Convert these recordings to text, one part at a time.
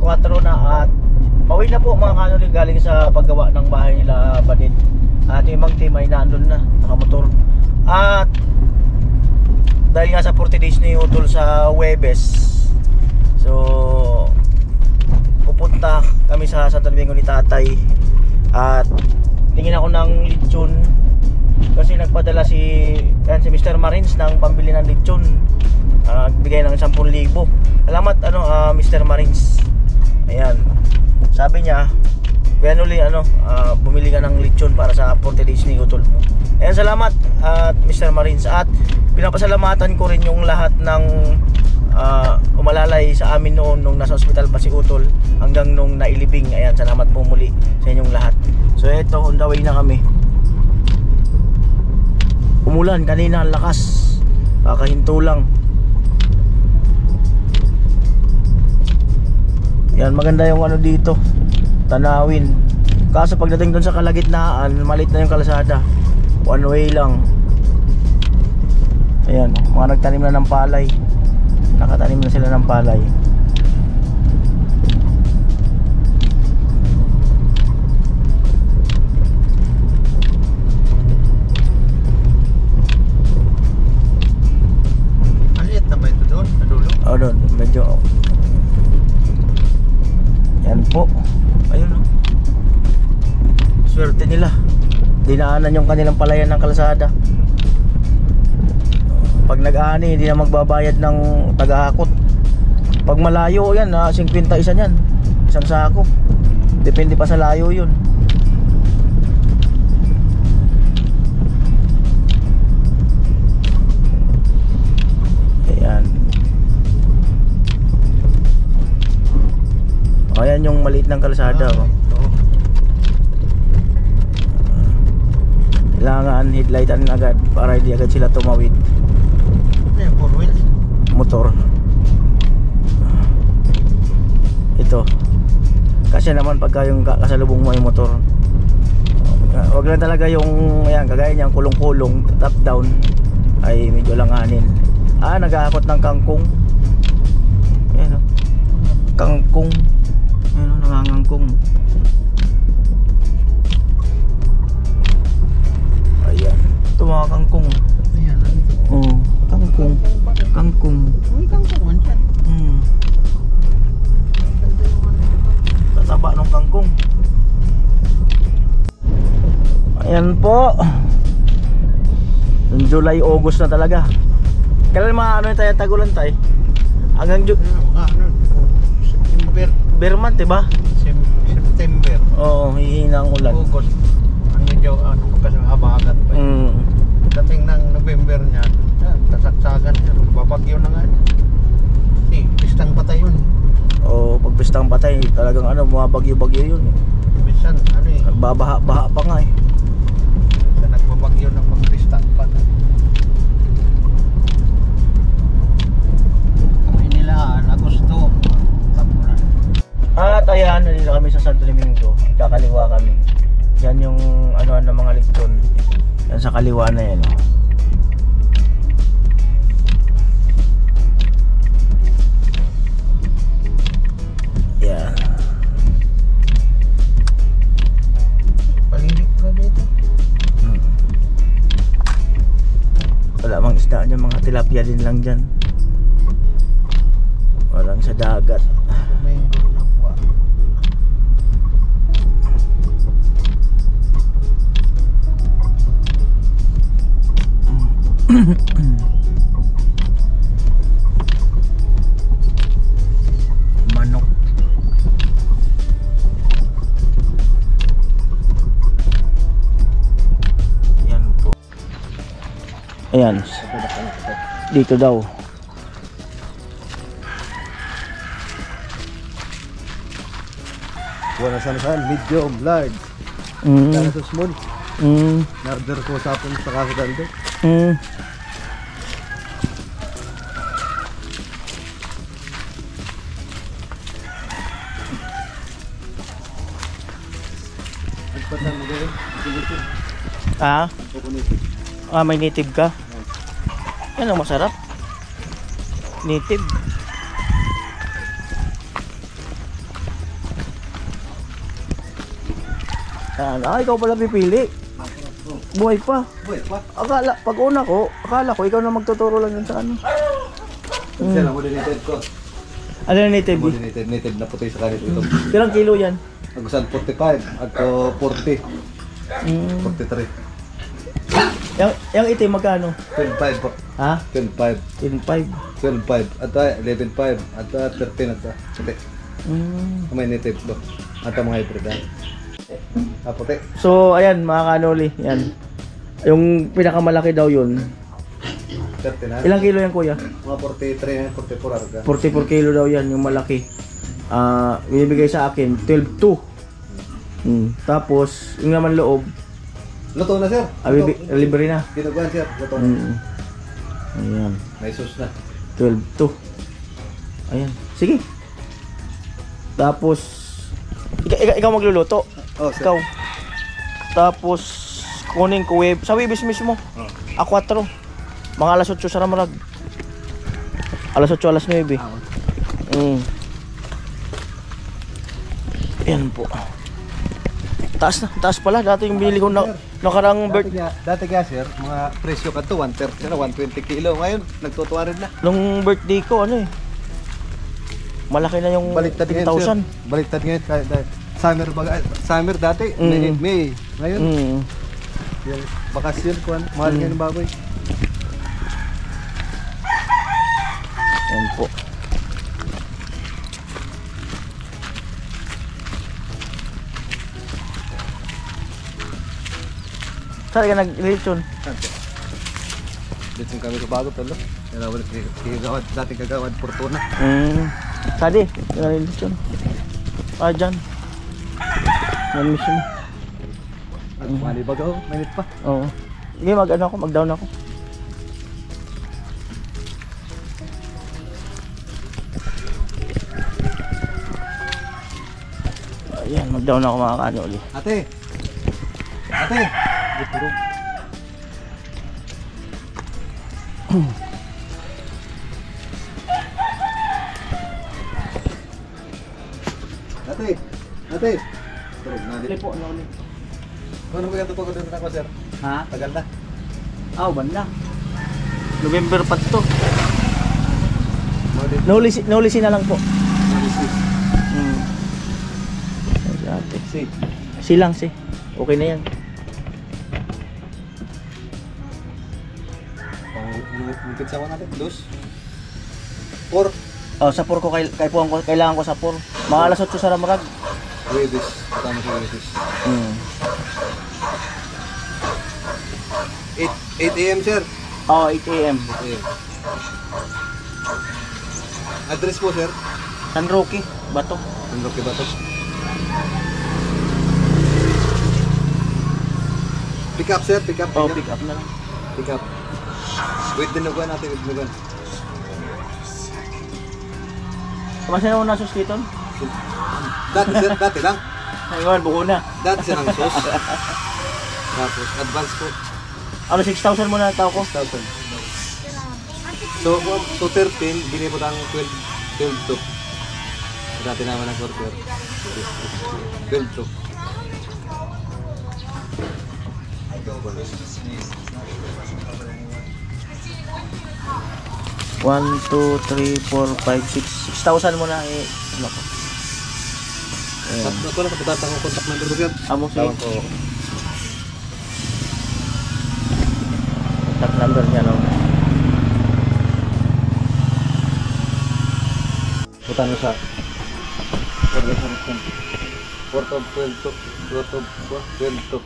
4 na at pauwi na po mga kanuli galing sa paggawa ng bahay nila Badit. At yung ibang team ay naandun na, nakamotor. At dahil nga sa 40 days ni Utol sa Huwebes, so pupunta kami sa Santo Domingo ni Tatay. At tingin ako ng lechon kasi nagpadala si Mr. Marines ng pambili ng lechon. Bigay ng 10,000. Salamat Mr. Marines. Ayan. Sabi niya, kaya nuli bumili ka ng lechon para sa 40 days ni Utol mo. Ayan, salamat at Mr. Marines. At pinapasalamatan ko rin yung lahat ng umalalay sa amin noon nung nasa ospital pa si Utol hanggang nung nailibing. Ayan, salamat po muli sa inyong lahat. So eto, on the way na kami. Umulan kanina, ang lakas. Kakahinto lang. Yan, maganda yung dito, tanawin. Kaso pagdating doon sa kalagitnaan, maliit na yung kalsada. One way lang. Ayan, mga nagtanim na ng palay. Nakatanim na sila ng palay. Maliit na ba ito doon? Nadulo? O doon, medyo. Yan po. Ayun o. Swerte nila. Dinaanan yung kanilang palayan ng kalsada. Pag nag-ani, hindi na magbabayad ng tagahakot. Pag malayo yan, 50 isa yan. Isang sako. Depende pa sa layo yun. Ayan. Ayan yung maliit ng kalsada. Kailangan headlightan agad para hindi agad sila tumawid. Motor. Ito. Kasi naman pagka yung kasalubong mo ay motor, wag lang talaga yung kagaya niyang kulong-kulong, top down, ay medyo langanin. Naghahakot ng kangkong. Ayan o. Kangkong. Ayan o, nangangangkong. Ayan. Ito mga kangkong. Ayan. Kangkong. Kangkong. Uy, kangkong man siya. Tataba ng kangkong. Ayan po. July, August na talaga. Kailan mga tayo tagulan tayo? Hanggang September. Berman, diba? September. Oo, hihina ang ulan. August. Ang medyo kasi habagat pa. Dating ng November niya, tasaksagan siya. Babagyo na nga. Pistang patay yun. Pag pistang patay, talagang mga bagyo-bagyo yun. Minsan, Babaha pa nga eh. Sa nagbabagyo ng pag-pistang patay. Kami nila, Agosto. Tapunan. At ayan, nandito kami sa Santo Domingo. Kakaliwa kami. Yan yung ng mga lechon. Yan sa kaliwa na yan. Yan. Paligid ka dito. Wala mang isda dyan, mga tilapia din lang dyan. Walang sa dagat. Domingo na po. Manok. Yan po. Ayan. Dito daw. Wala saan, medium, large. Kaya sa small. Narder ko sapon sa kasudan doon. May native ka? Yan ang masarap. Native. Yan. Ikaw pala pipili. Buhay pa. Buhay pa. Pag una ko, akala ko ikaw na magtuturo lang yun sa ano. Siya lang, modinated ko. Ano na native? Native na puti sa kanito ito. Ilang kilo yan? Agusan 45, agto 40, 43. Yung itim magkano? 12.5 po. Ha? 12.5. 10.5. 12.5. At 11.5. At 13 at puti. May native po. At mga hybrid ha. Puti. So, ayan mga kanoli. Yan. Yung pinakamalaki daw yun. 13 ha. Ilang kilo yan kuya? Mga 43, 44 arga. 44 kilo daw yan yung malaki. Binibigay sa akin 12.2. Tapos yung naman loob Luto na sir. libre na. Ginuguan sir. Luto na. Ayan. May sauce na. 12.2. Ayan. Sige. Tapos ikaw magluluto. Oh, sir. Ikaw. Tapos kunin ko sa Webis mismo. A4. Mga alas 8 sa Ramarag. Alas 8, alas 9. Yan po. Taas na, taas pala. Dati yung binili ko na nakarang Dati kaya sir, mga presyo ka to 130 na 120 kilo. Ngayon, nagtutuwa rin na. nung birthday ko, ano eh. Malaki na yung Baliktad ngayon sir. 10,000. Baliktad ngayon. Summer baga, summer dati, May. Ngayon, yung bakasyon, mahal ngayon ng baboy. Yan po. Saan ka nag-lechon? Dito kami sa bago talo. Kailangan kagawad, dating kagawad Fortuna. Sadi, nag-lechon. Dyan. Yan mismo. At mali bagaw, mainit pa. Oo. Sige, mag-down ako. Ayan, mag-down ako mga kanoli. Ate! Ate! Buturo. Ate! Ate! Turog na din. Po, ano ulit? Ano ba ito pag doon ako sir? Ha? Tagal na. Banda. November pa to. Mga din. Naulisi na lang po. Malisis. Dati. Si. Silang si. Okay na yan. Mungkit sa natin. Dos. 4. Sapor ko kailangan ko sapor. Mga alas 8 sa Ramarag. Webis. Patama sa Webis. 8 a.m. sir. 8 AM. 8 a.m. Address po sir. San Roque, Bato. Ang Roque ba ito? Pick up sir, pick up. Pick up na lang. Pick up. Wait dinuguan natin, wait dinuguan. Kamasya na mo na suskiton? Dati sir, dati lang. Ayun, buko na. Dati sir ang sauce. Tapos advance po. 6,000 mo na tao ko. 6,000. So 13, binibot ang 12 to. Dati naman ang quarter. 12 to. 1, 2, 3, 4, 5, 6. 6,000 mo na eh. Ano ko? Ako lang kapitatang ko contact number ko sir. Amo si Tawag ko. contact number niya no. Putan mo sa Port of 12 to 12 to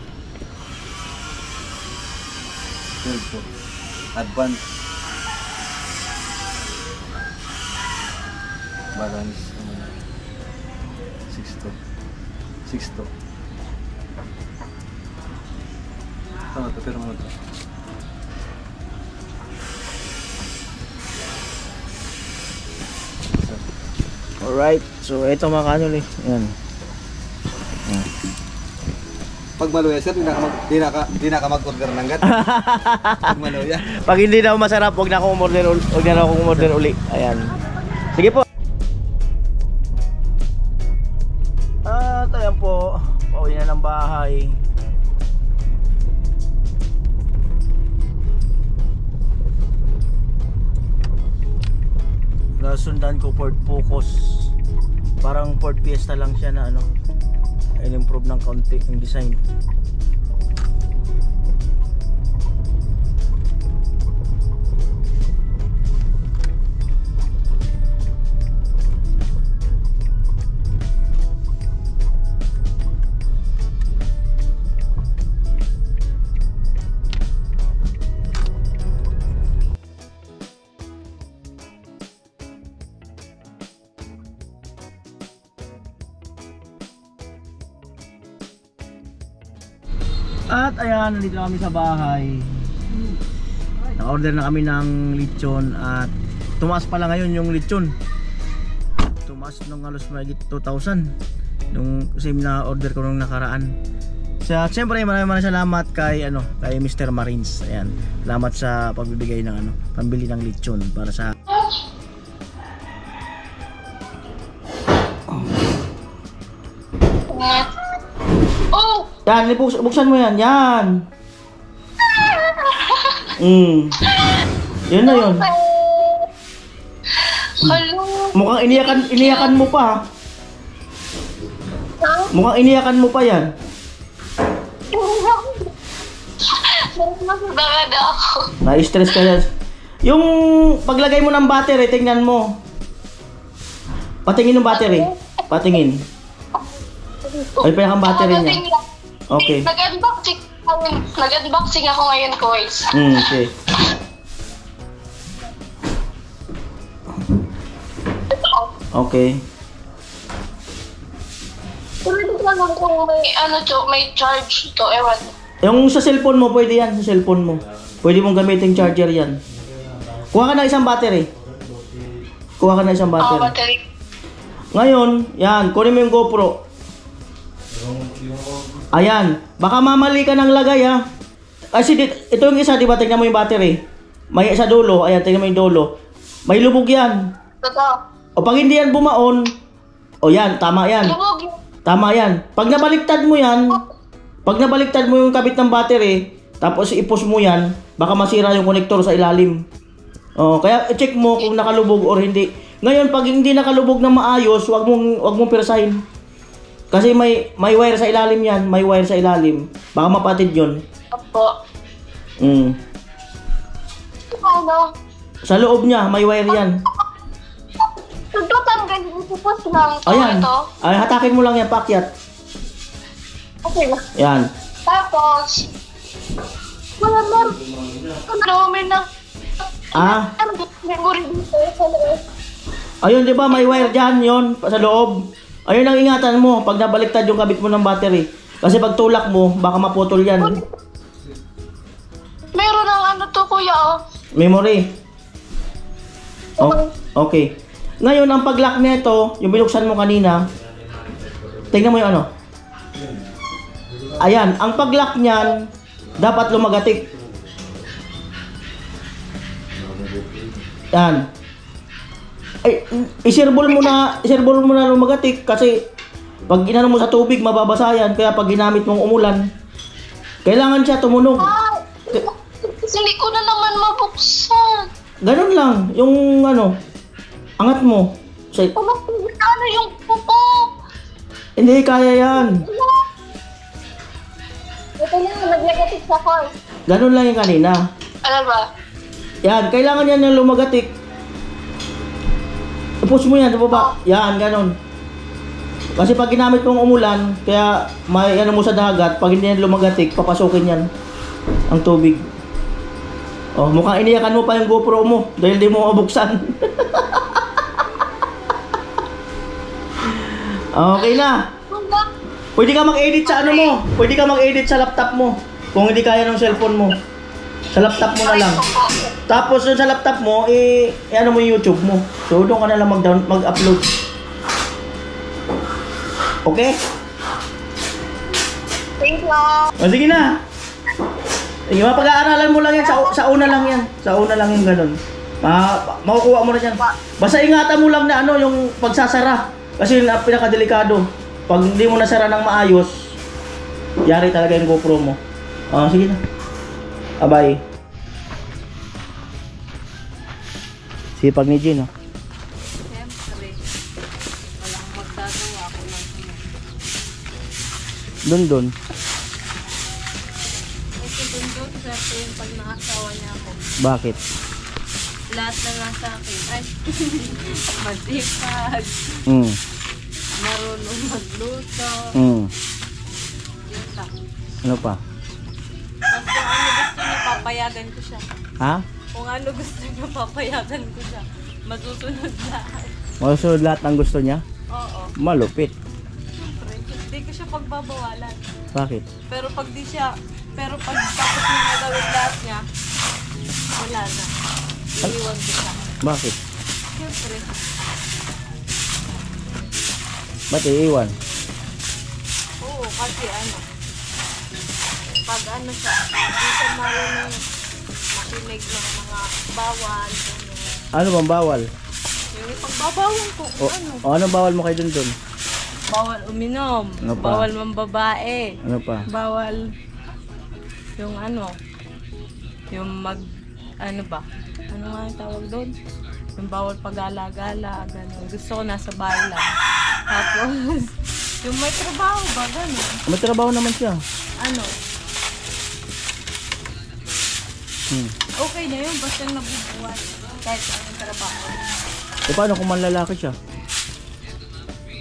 advance balance 6 to tama to pero mo to. Alright, so ito mga kanol eh. Yan. Pag maluya sir, di na ka mag-order ng gat. Pag maluya. Pag hindi na masarap, wag na akong umorder uli. Ayan. Sige po. At ayan po. Pauwi na ng bahay. Nasundan ko Ford Focus. Parang Ford Fiesta lang siya na ano, in-improve ng kaunti yung design. At ayan, nandito na kami sa bahay. Naka-order na kami ng lechon at tumaas pala ngayon yung lechon. Tumaas nung halos mahigit 2,000 nung same na order ko nung nakaraan. Siyempre maraming salamat kay kay Mr. Marines. Ayan, salamat sa pagbibigay ng pambili ng lechon para sa Oh! Yan, buksan mo yan. Yan. Yan na yun. Hello. Mukhang iniyakan mo pa. Mukhang iniyakan mo pa yan. Masagad ako. Na-stress ka yan. Yung paglagay mo ng battery, tingnan mo. Patingin ng battery. Patingin. Ay, pa yung battery niya. Okay. Nag-unboxing ako ngayon, guys. Okay. Okay. Pwede ko lang kung may charge to, ewan. Yung sa cellphone mo, pwede yan. Sa cellphone mo. Pwede mong gamitin charger yan. Kuha ka na isang battery. Kuha ka na isang battery. Battery. Ngayon, yan. Kunin mo yung GoPro. Ayan. Baka mamali ka ng lagay, ha. Kasi ito yung isa, diba? Tingnan mo yung battery. May sa dulo. Ayan, tingnan mo yung dulo. May lubog yan. Totoo. O pag hindi yan bumaon, o yan, tama yan. Lubog. Tama yan. Pag nabaliktad mo yan, pag nabaliktad mo yung kabit ng battery, tapos ipos mo yan, baka masira yung konektor sa ilalim. O, kaya i-check mo kung nakalubog or hindi. Ngayon, pag hindi nakalubog na maayos, wag mong persahin. Kasi may wire sa ilalim yan, may wire sa ilalim. Baka mapatid yun. Opo. Ano? Sa loob niya, may wire yan. Tutanggal yung pupos lang. Ayan. Ito. Ay, hatakin mo lang yan, pakyat. Okay na. Yan. Tapos, malamang, may na, Ah, memory dito sa loob. ayun, di ba, may wire dyan, yun, sa loob. Ayun ang ingatan mo, pag nabaliktad yung kabit mo ng battery. Kasi pag tulak mo, baka maputol yan. Meron ng kuya, oh. Memory. Okay. Ngayon, ang pag-lock nito, yung binuksan mo kanina, tingnan mo yung Ayan, ang pag-lock niyan, dapat lumagatik. Yan. Ay, isirbol mo na lumagatik kasi pag ginano mo sa tubig, mababasa yan. Kaya pag ginamit mong umulan, kailangan siya tumunog. Hindi ko na naman mabuksan. Ganun lang, yung angat mo. Ano yung pupo? Hindi, kaya yan. Ito na, naglagatik sa car. Ganun lang yung kanina. Ano ba? Yan, kailangan yan ng lumagatik. I-push mo yan sa baba. Yan, ganun. Kasi pag ginamit mong umulan, kaya may mo sa dagat, pag hindi yan lumagatik, papasukin yan ang tubig. Oh, mukhang iniyakan mo pa yung GoPro mo dahil di mo mabuksan. Okay na. Pwede ka mag-edit sa mo. Pwede ka mag-edit sa laptop mo. Kung hindi kaya ng cellphone mo. Sa laptop mo na lang. Tapos sa laptop mo, mo yung YouTube mo. So doon ka na lang mag-upload. Okay? Thank you. O sige na. Sige, mapag-aaralan mo lang yan. Sa una lang yan. Sa una lang yung ganun. Makukuha mo na yan. Basta ingatan mo lang na yung pagsasara. Kasi yun ang pinakadelikado. Pag hindi mo nasara ng maayos, Yari talaga yung GoPro mo. Sige na. Abay. Sipag ni Jean, Siyempre, walang magdagawa ako ng Dun. Kasi doon, swerte yung pag nakasawa niya ako. Bakit? Lahat na lang sa akin. Ay, masipag, Mm. marunong magluto. Mm. Yun lang. Ano pa? Tapos kung ano gusto niya, papayagan ko siya. Ha? Kung ano gusto niya, papayagan ko siya. Masusunod lahat. Masunod lahat ng gusto niya? Oo. Malupit. Siyempre, hindi ko siya pagbabawalan. Bakit? Pero pag tapos niya nagawin lahat niya, wala na. Iiwan ko siya. Bakit? Siyempre, Ba't iiwan? oo, kasi pag siya, hindi siya marunong makinig ng mga bawal, gano'n. Ano bang bawal? Yung ipagbabawal ko, Ano bawal mo kay dun? bawal uminom, Ano pa? bawal mambabae, Ano pa? bawal yung yung ano ba? Ano nga yung tawag doon? Yung bawal pag-gala-gala, gano'n. Gusto ko nasa bahay lang. Tapos, yung may trabaho ba, gano'n? May trabaho naman siya. Okay na yun, basta nabubuhay. Kahit anong trabaho. Paano kung manlalaki siya?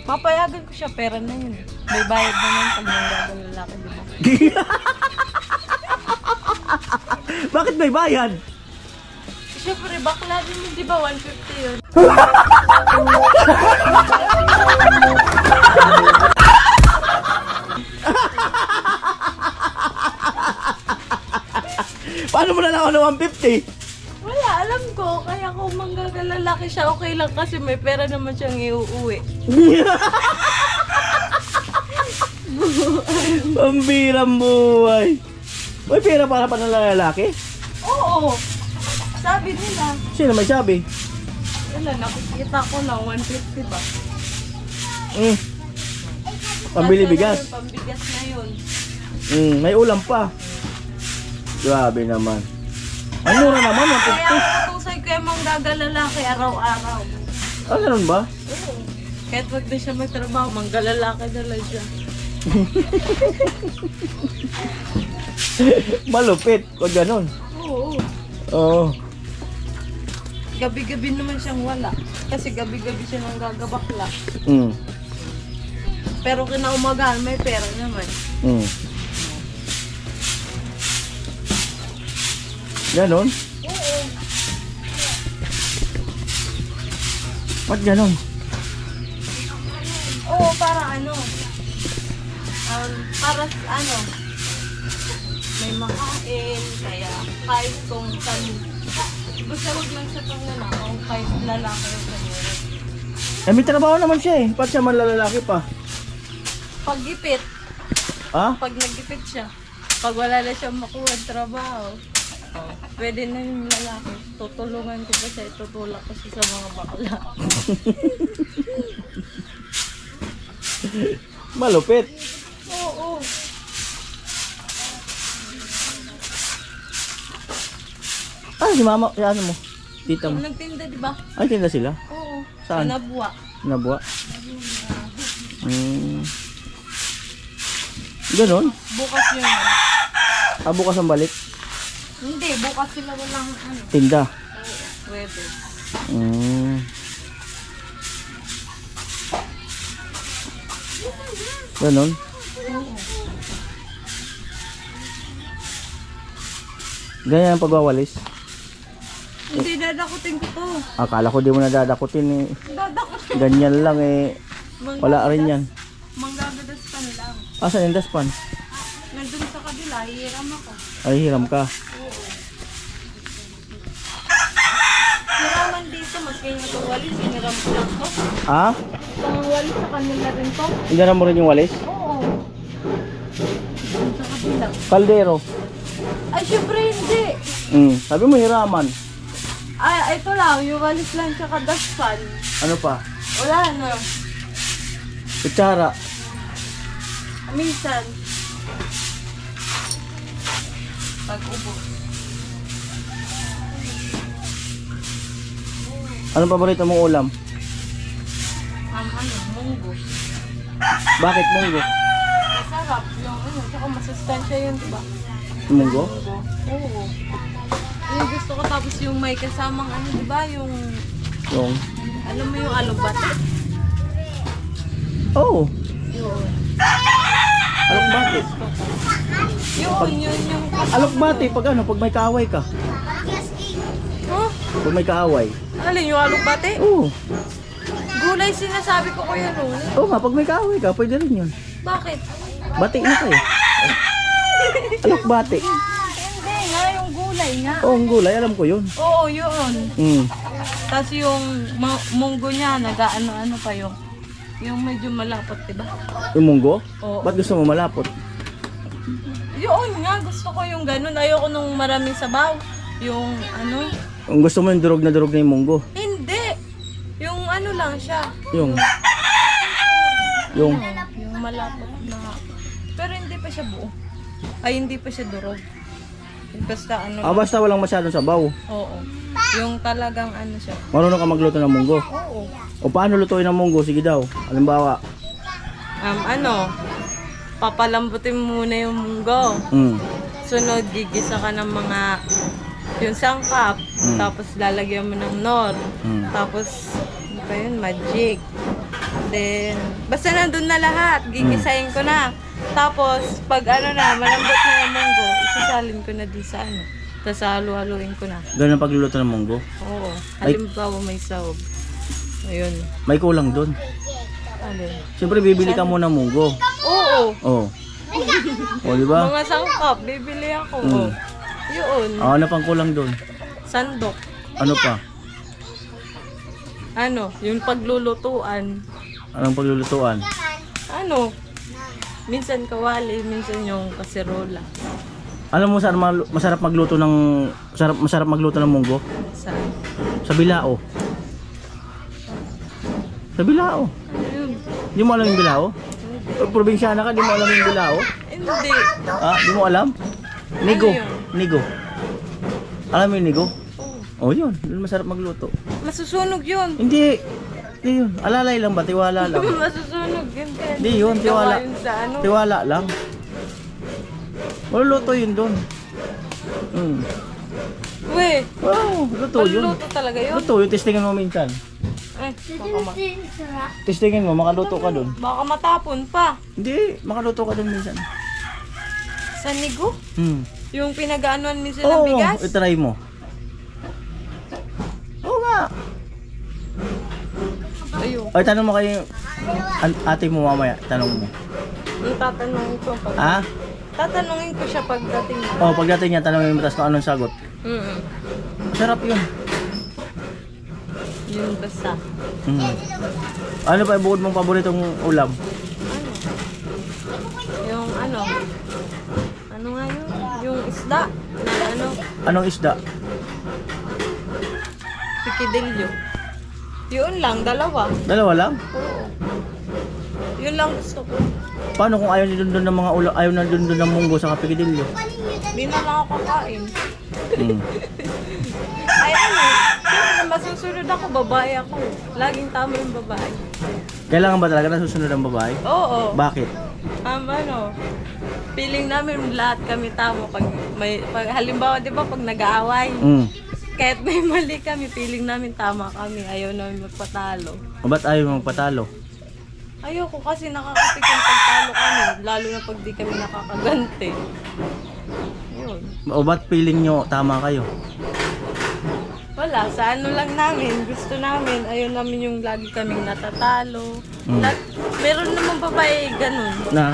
Papayagan ko siya, pera na yun. May bayad naman pag nanggagal lalaki, di ba? Bakit may bayad? Siyempre, bakla din yun, di ba? 150 yun. Paano mo nalaman na 150? Wala, alam ko. Kaya kung manggagal lalaki siya, okay lang kasi may pera naman siyang iuuwi. Pambirang buhay. May pera para pa ng lalaki? Oo. Sabi nila. Sino may sabi? Wala, nakikita ko na 150 ba? Pambili bigas. Pambigas na yun. May ulam pa. Grabe naman. Ang mura naman, Kaya 150. katusay ko yung manggagal lalaki araw-araw. Ganun ba? Oo. Kahit wag na siya magtrabaho, manggalalaki na lang siya. Malupit. Kung ganun. Oo. Oo. Gabi-gabi naman siyang wala. Kasi gabi-gabi siya nang gagabakla. Pero kinaumagahan, may pera naman. Ganon? Oo. Ba't ganon? Oo, para may makain, kaya kahit kung basta wag lang siya pang nanakaw, kahit lalaki yung kanina. May trabaho naman siya eh. Ba't siya manlalaki pa? Paggipit, Ha? pag naggipit siya, pag wala na siyang makuha trabaho, pwede na yung lalaki. Tutulungan ko pa siya, itutulak ko siya sa mga bakla. Malupit. Oo. Si mama, si ano mo? Tita mo. Nagtinda, di ba? Ay, tinda sila? Oo. Saan? Sa Nabwa. Nabuwa? Ganon? Bukas yun. Bukas ang balik? Hindi, bukas sila walang Tinda? Pwede. Ganon? Ganyan ang pagwawalis? Hindi, dadakutin ko to. Akala ko di mo nadadakutin eh. Dadakutin. Ganyan lang eh. Wala rin yan. Manggagadas pa lang. Asan yung daspan? Nandun sa kabila, hiram ako. Ay, hiram ka. Hiraman dito, mas kayo nagwawalis, hiniram ko lang to. Ha? Pangwalis sa kanila rin to. Hiram mo rin yung walis? Oo. Dun sa kabila. Kaldero. Ay, syempre hindi. Sabi mo hiraman. Ay, ito lang, yung walis lang tsaka daspan. Ano pa? Wala na. Kutsara. Minsan. Pag ubos. Anong paborito mong ulam? Munggo. Bakit munggo? Masarap yung ano, tsaka masustansya yun, diba? Munggo? Oo. Yung gusto ko tapos yung may kasamang ano, diba? Yung, Yung? alam mo yung alubate? Oo. Yun. Alokbate. Yun yung... Alokbate pag ano, pag may kaaway ka. Huh? Pag may kaaway. Alin yung alubate? Oo. Gulay sinasabi ko ko yan, oh. Oo nga, pag may kaaway ka, pwede rin yun. Bakit? Bati na kayo. Alokbate. Hindi nga, yung gulay nga. Oo, ang gulay, alam ko yun. Oo, yun. Mm. Tapos yung munggo niya, nag-ano-ano pa yung medyo malapot, diba? Yung munggo? Oo. Ba't gusto mo malapot? Yun nga, gusto ko yung ganun. Ayoko nung maraming sabaw. Yung ano, Kung gusto mo yung durog na yung munggo. hindi. Yung ano lang siya. Yung Yung malapot na. Pero hindi pa siya buo. Ay, hindi pa siya durog. Basta ano. basta walang masyadong sabaw. Oo. Yung talagang ano siya. Marunong ka magluto ng munggo. Oo. O paano lutuin ang munggo? Sige daw. Halimbawa. Papalambutin mo muna yung munggo. Sunod, gigisa ka ng mga yung sangkap. Tapos lalagyan mo ng nor. Tapos, ano pa yun? Magic. Then, basta nandun na lahat. Gigisahin ko na. Tapos, pag ano na, malambot na yung munggo, isasalin ko na di sa ano. Tapos halu-haluin ko na. Ganun ang pagluluto ng munggo. Oo. Halimbawa may sahog. Ayun. May kulang doon. Alin? Siyempre bibili ka muna ng munggo. Oo. Oh. O, di ba? Mga sangkap, bibili ako. Oh. Yun. Ano pang kulang doon? Sandok. Ano pa? Ano? Yung paglulutuan. Anong paglulutuan? Ano? Minsan kawali, minsan yung kaserola. Alam mo saan masarap magluto ng munggo? Sa Sa Bilao. Sa Bilao. ano yun? Di mo alam yung Bilao? Probinsyana ka, di mo alam yung Bilao? Hindi. Di mo alam? Nigo. Ano yun? Nigo. Alam mo yung nigo? Oh. Oh, yun. Yun masarap magluto. Masusunog yun. Hindi. Hindi yun. Alalay lang ba? Tiwala lang. Masusunog yun. Hindi yun. Tiwala. Gawa yun sa ano. Tiwala lang. Maluluto yun doon. Uy, Wow, luto yun. maluluto talaga yun. Luto yun. Testingin mo minsan. Testingin mo, makaluto ka doon. Baka matapon pa. Hindi, makaluto ka doon minsan. Sa nigo? Yung pinag-aanoan minsan ng Oo, bigas? itry mo. Oo nga. Ayun. Ay, tanong mo kay ate mo mamaya. Tanong mo. Yung tatanungin ko pag... Ha? Tatanungin ko siya pagdating niya. Oh, pagdating niya, tanongin mo tapos kung anong sagot. Masarap yun. Yun basta. Ano pa bukod mong paboritong ulam? Yung ano? Ano nga yun? Yung isda. Na ano? Anong isda? Pikidilyo. Yun lang, dalawa. Dalawa lang? Oo. Yun lang gusto ko. Paano kung ayaw ni Dundun ng mga ulam, ayaw na Dundun ng munggo sa kapikidilyo? Hindi na lang ako kakain. Hmm. Ay ano, siyempre masusunod ako, babae ako. Laging tama yung babae. Kailangan ba talaga nasusunod ang babae? Oo. Bakit? Ano, feeling namin lahat kami tama pag halimbawa 'di ba pag nag-aaway, kahit may mali kami, feeling namin tama kami, ayaw namin magpatalo. O ba't ayaw mo magpatalo? Ayoko kasi nakakapikon pagtalo kami, lalo na pag di kami nakakaganti. Yun. O ba't feeling nyo tama kayo? Wala, sa ano lang namin, gusto namin, ayaw namin yung lagi kaming natatalo. Meron naman babae ganun. Na?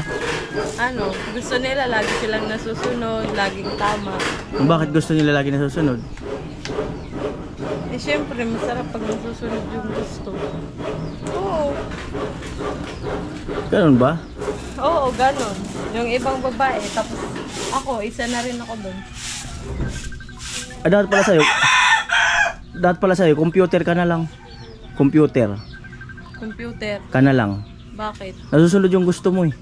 Ano, gusto nila lagi silang nasusunod, laging tama. Bakit gusto nila lagi nasusunod? Eh syempre, masarap pag nasusunod yung gusto. Oo. Ganun ba? Oo, ganun. Yung ibang babae, tapos ako, isa na rin ako doon. Dapat pala sa'yo, computer ka na lang. Computer Computer. ka na lang. Bakit? Nasusunod yung gusto mo eh.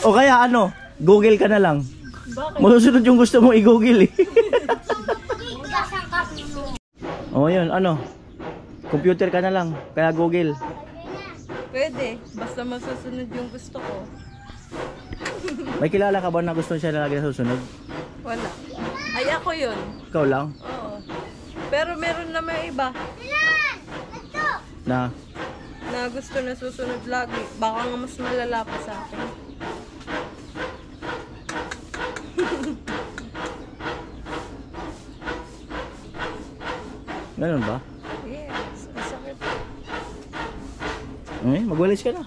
O kaya ano, Google ka na lang. Bakit? Masusunod yung gusto mong i-google eh. O yun, ano? Computer ka na lang, kaya Google. Pwede. Basta masusunod yung gusto ko. May kilala ka ba na gusto siya na lagi na susunod? Wala. Ay, ako yun. Ikaw lang? Oo. Pero meron na may iba Na? na gusto na susunod lagi. Baka nga mas malala pa sa akin. Ganun ba? Yes. Ang sakit. Magwalis ka na.